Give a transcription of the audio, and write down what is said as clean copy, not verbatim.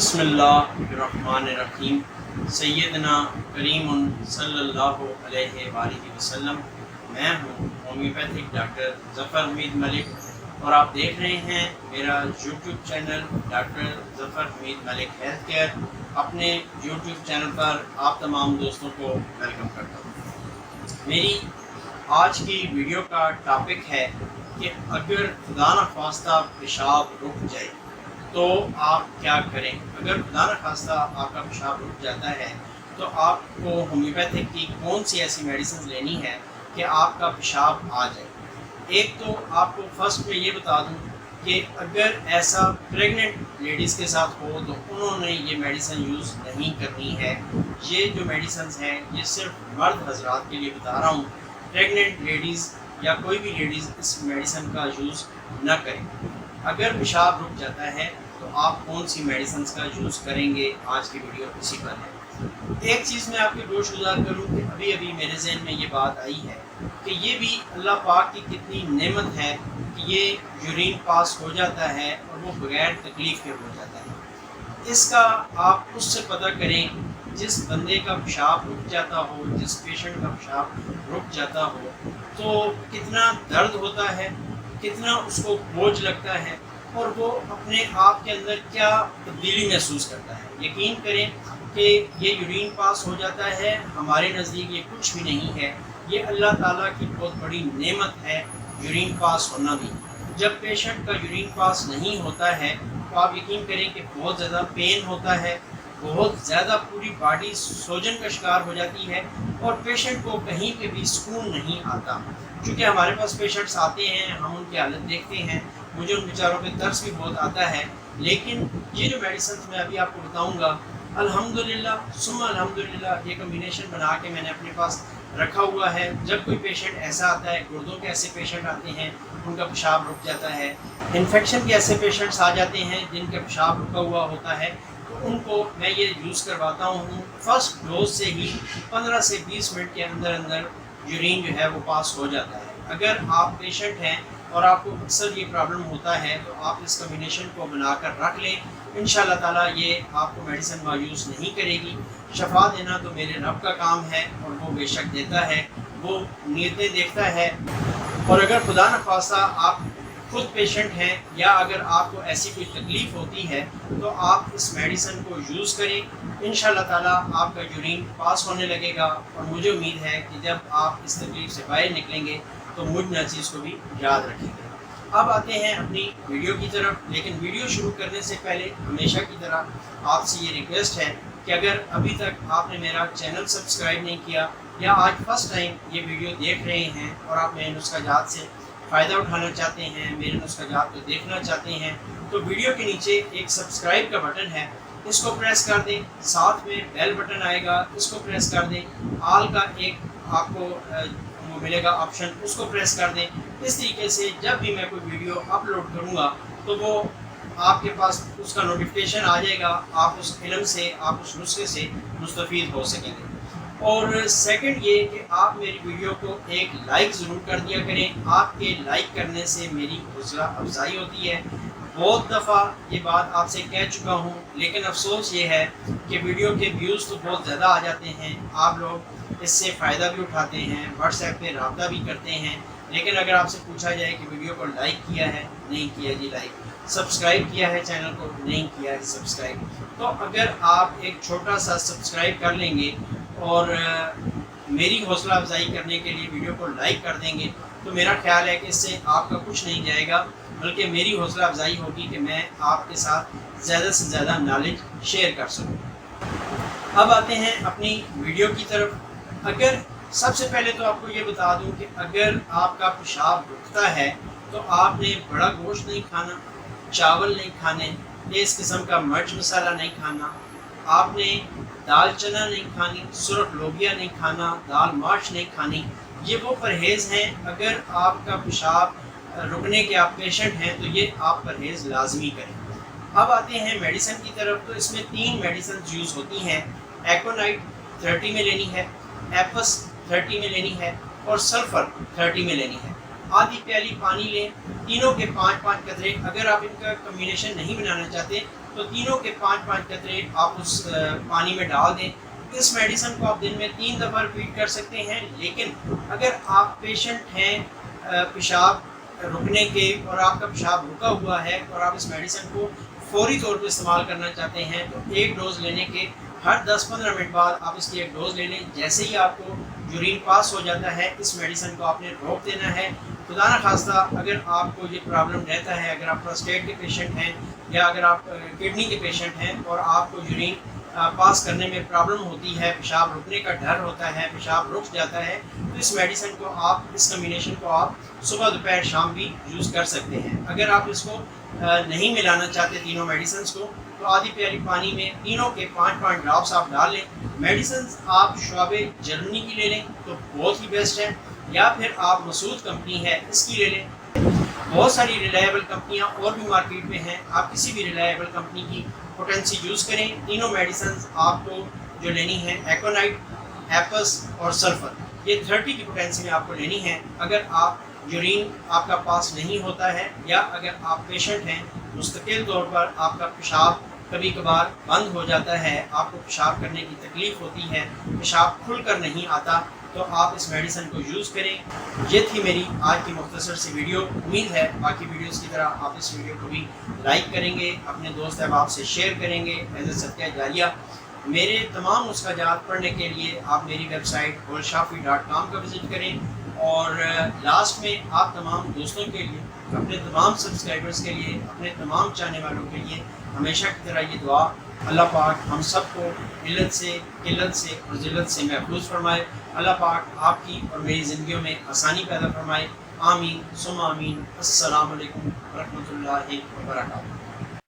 بسم اللہ الرحمن الرحیم سیدنا کریم صلی اللہ علیہ وآلہ وسلم۔ میں ہوں ہومیوپیتھک ڈاکٹر ظفر حمید ملک اور آپ دیکھ رہے ہیں میرا یوٹیوب چینل ڈاکٹر ظفر حمید ملک ہیلتھ کیئر۔ اپنے یوٹیوب چینل پر آپ تمام دوستوں کو ویلکم کرتا ہوں۔ میری آج کی ویڈیو کا ٹاپک ہے کہ اگر خدا نخواستہ پیشاب رک جائے تو آپ کیا کریں۔ اگر خدا نخواستہ آپ کا پیشاب رک جاتا ہے تو آپ کو ہومیوپیتھک کی کون سی ایسی میڈیسنز لینی ہے کہ آپ کا پیشاب آ جائے۔ ایک تو آپ کو فرسٹ میں یہ بتا دوں کہ اگر ایسا پریگننٹ لیڈیز کے ساتھ ہو تو انہوں نے یہ میڈیسن یوز نہیں کرنی ہے۔ یہ جو میڈیسنز ہیں یہ صرف مرد حضرات کے لیے بتا رہا ہوں، پریگننٹ لیڈیز یا کوئی بھی لیڈیز اس میڈیسن کا یوز نہ کریں۔ اگر پیشاب رک جاتا ہے تو آپ کون سی میڈیسنز کا یوز کریں گے، آج کی ویڈیو اسی پر ہے۔ ایک چیز میں آپ کے گوش گزار کروں کہ ابھی میرے ذہن میں یہ بات آئی ہے کہ یہ بھی اللہ پاک کی کتنی نعمت ہے کہ یہ یورین پاس ہو جاتا ہے اور وہ بغیر تکلیف کے ہو جاتا ہے۔ اس کا آپ اس سے پتہ کریں جس بندے کا پیشاب رک جاتا ہو، جس پیشنٹ کا پیشاب رک جاتا ہو تو کتنا درد ہوتا ہے، کتنا اس کو بوجھ لگتا ہے اور وہ اپنے آپ کے اندر کیا تبدیلی محسوس کرتا ہے۔ یقین کریں کہ یہ یورین پاس ہو جاتا ہے، ہمارے نزدیک یہ کچھ بھی نہیں ہے، یہ اللہ تعالیٰ کی بہت بڑی نعمت ہے یورین پاس ہونا بھی۔ جب پیشنٹ کا یورین پاس نہیں ہوتا ہے تو آپ یقین کریں کہ بہت زیادہ پین ہوتا ہے، بہت زیادہ پوری باڈی سوجن کا شکار ہو جاتی ہے اور پیشنٹ کو کہیں پہ بھی سکون نہیں آتا۔ چونکہ ہمارے پاس پیشنٹس آتے ہیں، ہم ان کی حالت دیکھتے ہیں، مجھے ان بیچاروں پہ ترس بھی بہت آتا ہے، لیکن یہ جو میڈیسنز میں ابھی آپ کو بتاؤں گا الحمدللہ ثم الحمدللہ یہ کمبینیشن بنا کے میں نے اپنے پاس رکھا ہوا ہے۔ جب کوئی پیشنٹ ایسا آتا ہے، گردوں کے ایسے پیشنٹ آتے ہیں ان کا پیشاب رک جاتا ہے، انفیکشن کے ایسے پیشنٹس آ جاتے ہیں جن کا پیشاب رکا ہوا ہوتا ہے، تو ان کو میں یہ یوز کرواتا ہوں۔ فرسٹ ڈوز سے ہی 15 سے 20 منٹ کے اندر یورین جو ہے وہ پاس ہو جاتا ہے۔ اگر آپ پیشنٹ ہیں اور آپ کو اکثر یہ پرابلم ہوتا ہے تو آپ اس کمبینیشن کو بنا کر رکھ لیں، انشاءاللہ تعالیٰ یہ آپ کو میڈیسن مایوس نہیں کرے گی۔ شفا دینا تو میرے رب کا کام ہے اور وہ بے شک دیتا ہے، وہ نیتیں دیکھتا ہے۔ اور اگر خدا نخواستہ آپ خود پیشنٹ ہیں یا اگر آپ کو ایسی کوئی تکلیف ہوتی ہے تو آپ اس میڈیسن کو یوز کریں، انشاءاللہ تعالیٰ آپ کا یورین پاس ہونے لگے گا اور مجھے امید ہے کہ جب آپ اس تکلیف سے باہر نکلیں گے تو مجھ ناچیز کو بھی یاد رکھیں گے۔ اب آتے ہیں اپنی ویڈیو کی طرف، لیکن ویڈیو شروع کرنے سے پہلے ہمیشہ کی طرح آپ سے یہ ریکویسٹ ہے کہ اگر ابھی تک آپ نے میرا چینل سبسکرائب نہیں کیا یا آج فرسٹ ٹائم یہ ویڈیو دیکھ رہے ہیں اور آپ میرے نسخہ جات سے فائدہ اٹھانا چاہتے ہیں، میرے نسخہ جات کو دیکھنا چاہتے ہیں، تو ویڈیو کے نیچے ایک سبسکرائب کا بٹن ہے، اس کو پریس کر دیں، ساتھ میں بیل بٹن آئے گا، اس کو پریس کر دیں، آل کا ایک آپ کو ملے گا آپشن، اس کو پریس کر دیں۔ اس طریقے سے جب بھی میں کوئی ویڈیو اپلوڈ کروں گا تو وہ آپ کے پاس اس کا نوٹیفیکیشن آ جائے گا، آپ اس علم سے، آپ اس نسخے سے مستفید ہو سکیں گے۔ اور سیکنڈ یہ کہ آپ میری ویڈیو کو ایک لائک ضرور کر دیا کریں، آپ کے لائک کرنے سے میری حوصلہ افزائی ہوتی ہے۔ بہت دفعہ یہ بات آپ سے کہہ چکا ہوں، لیکن افسوس یہ ہے کہ ویڈیو کے ویوز تو بہت زیادہ آ جاتے ہیں، آپ لوگ اس سے فائدہ بھی اٹھاتے ہیں، واٹس ایپ پہ رابطہ بھی کرتے ہیں، لیکن اگر آپ سے پوچھا جائے کہ ویڈیو کو لائک کیا ہے، نہیں کیا جی لائک، سبسکرائب کیا ہے چینل کو، نہیں کیا ہے سبسکرائب، تو اگر آپ ایک چھوٹا سا سبسکرائب کر لیں گے اور میری حوصلہ افزائی کرنے کے لیے ویڈیو کو لائک کر دیں گے تو میرا خیال ہے کہ اس سے آپ کا کچھ نہیں جائے گا، بلکہ میری حوصلہ افزائی ہوگی کہ میں آپ کے ساتھ زیادہ سے زیادہ نالج شیئر کر سکوں۔ اب آتے ہیں اپنی ویڈیو کی طرف۔ اگر سب سے پہلے تو آپ کو یہ بتا دوں کہ اگر آپ کا پیشاب رکتا ہے تو آپ نے بڑا گوشت نہیں کھانا، چاول نہیں کھانے، اس قسم کا مرچ مسالہ نہیں کھانا، آپ نے دال چنا نہیں کھانی، سرخ لوبیا نہیں کھانا، دال مارچ نہیں کھانی۔ یہ وہ پرہیز ہیں، اگر آپ کا پیشاب رکنے کے آپ پیشنٹ ہیں تو یہ آپ پرہیز لازمی کریں۔ اب آتے ہیں میڈیسن کی طرف، تو اس میں 3 میڈیسنز یوز ہوتی ہیں۔ ایکونائٹ 30 میں لینی ہے، ایپس 30 میں لینی ہے اور سلفر 30 میں لینی ہے۔ آدھی پیالی پانی لیں، تینوں کے 5-5 قطرے۔ اگر آپ ان کا کمبینیشن نہیں بنانا چاہتے تو تینوں کے 5-5 قطرے آپ اس پانی میں ڈال دیں. اس میڈیسن کو آپ دن میں 3 دفعہ ریپیٹ کر سکتے ہیں. لیکن اگر آپ پیشنٹ ہیں پیشاب رکنے کے اور آپ کا پیشاب رکا ہوا ہے اور آپ اس میڈیسن کو فوری طور پہ استعمال کرنا چاہتے ہیں تو ایک ڈوز لینے کے ہر 10-15 منٹ بعد آپ اس کی ایک ڈوز لے لیں. جیسے ہی آپ کو یورین پاس ہو جاتا ہے اس میڈیسن کو آپ نے روک دینا ہے. خدا نہ خواستہ اگر آپ کو یہ پرابلم رہتا ہے، اگر آپ پروسٹیٹ کے پیشنٹ ہیں یا اگر آپ کڈنی کے پیشنٹ ہیں اور آپ کو یورین پاس کرنے میں پرابلم ہوتی ہے، پیشاب رکنے کا ڈر ہوتا ہے، پیشاب رک جاتا ہے، تو اس میڈیسن کو آپ اس کمبینیشن کو آپ صبح دوپہر شام بھی یوز کر سکتے ہیں. اگر آپ اس کو نہیں ملانا چاہتے تینوں میڈیسنس کو تو آدھی پیالی پانی میں تینوں کے 5-5 ڈراپس آپ ڈال لیں. میڈیسنس آپ شعب جرمنی کی لے لیں تو بہت ہی بیسٹ ہے، یا پھر آپ مسعود کمپنی ہے اس کی لے لیں. بہت ساری ریلائبل کمپنیاں اور بھی مارکیٹ میں ہیں، آپ کسی بھی ریلائبل کمپنی کی پوٹینسی یوز کریں. تینوں میڈیسنز آپ کو جو لینی ہے ایکونائٹ، ایپس اور سلفر، یہ 30 کی پوٹینسی میں آپ کو لینی ہے. اگر آپ یورین آپ کا پاس نہیں ہوتا ہے یا اگر آپ پیشنٹ ہیں مستقل طور پر آپ کا پیشاب کبھی کبھار بند ہو جاتا ہے، آپ کو پیشاب کرنے کی تکلیف ہوتی ہے، پیشاب کھل کر نہیں آتا، تو آپ اس میڈیسن کو یوز کریں. یہ تھی میری آج کی مختصر سی ویڈیو. امید ہے باقی ویڈیوز کی طرح آپ اس ویڈیو کو بھی لائک کریں گے، اپنے دوست احباب سے شیئر کریں گے ایز اے صدقہ جاریہ. میرے تمام نسخہ جات پڑھنے کے لیے آپ میری ویب سائٹ goldshafi.com کا وزٹ کریں. اور لاسٹ میں آپ تمام دوستوں کے لیے، اپنے تمام سبسکرائبرز کے لیے، اپنے تمام چاہنے والوں کے لیے ہمیشہ کی طرح یہ دعا، اللہ پاک ہم سب کو علت سے، قلت سے اور ذلت سے محفوظ فرمائے. اللہ پاک آپ کی اور میری زندگیوں میں آسانی پیدا فرمائے. آمین ثم آمین. السلام علیکم ورحمۃ اللہ وبرکاتہ.